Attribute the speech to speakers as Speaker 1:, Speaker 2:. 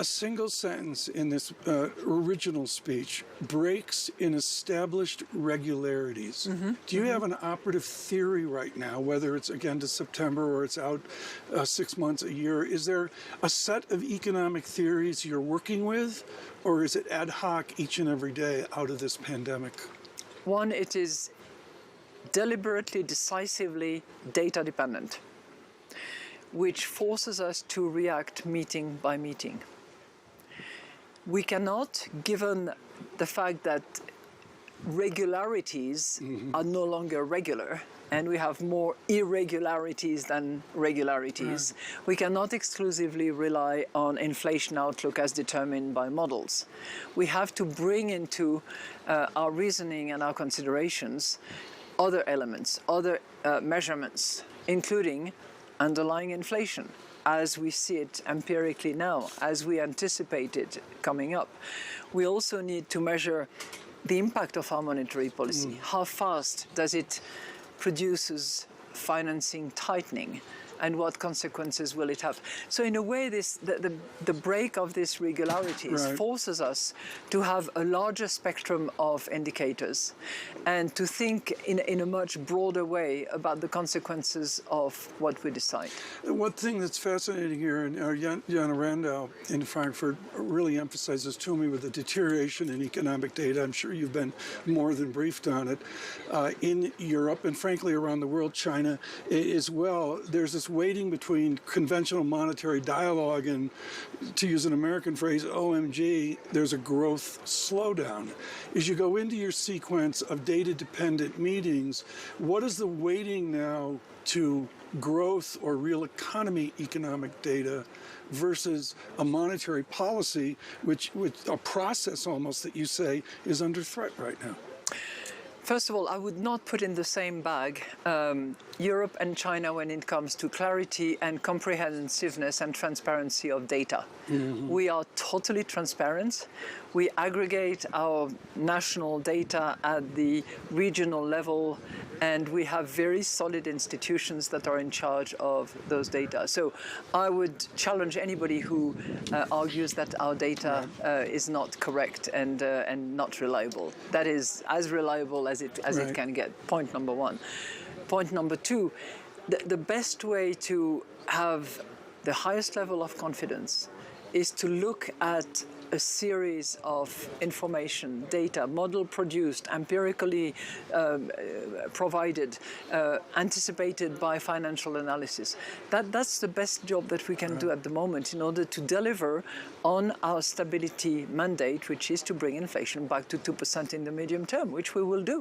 Speaker 1: A single sentence in this original speech breaks in established regularities. Do you have an operative theory right now, whether it's again to September or it's out 6 months, a year? Is there a set of economic theories you're working with, or is it ad hoc each and every day out of this pandemic?
Speaker 2: One, it is deliberately, decisively data dependent, which forces us to react meeting by meeting. We cannot, given the fact that regularities are no longer regular, and we have more irregularities than regularities, we cannot exclusively rely on inflation outlook as determined by models. We have to bring into our reasoning and our considerations other elements, other measurements, including underlying inflation, as we see it empirically now, as we anticipate it coming up. We also need to measure the impact of our monetary policy. How fast does it produce financing tightening, and what consequences will it have? So in a way, the break of these regularities forces us to have a larger spectrum of indicators and to think in a much broader way about the consequences of what we decide.
Speaker 1: One thing that's fascinating here, and Jana Randall in Frankfurt really emphasizes to me with the deterioration in economic data, I'm sure you've been more than briefed on it, in Europe and frankly around the world, China as well, there's this waiting between conventional monetary dialogue and, to use an American phrase, OMG, there's a growth slowdown. As you go into your sequence of data-dependent meetings, what is the weighting now to growth or real economy economic data versus a monetary policy, which a process almost that you say is under threat right now?
Speaker 2: First of all, I would not put in the same bag Europe and China when it comes to clarity and comprehensiveness and transparency of data. We are totally transparent. We aggregate our national data at the regional level, and we have very solid institutions that are in charge of those data. So I would challenge anybody who argues that our data is not correct and not reliable. That is as reliable as it can get. Point number one. Point number two, the best way to have the highest level of confidence is to look at a series of information, data, model produced, empirically provided, anticipated by financial analysis. That's the best job that we can do at the moment in order to deliver on our stability mandate, which is to bring inflation back to 2% in the medium term, which we will do.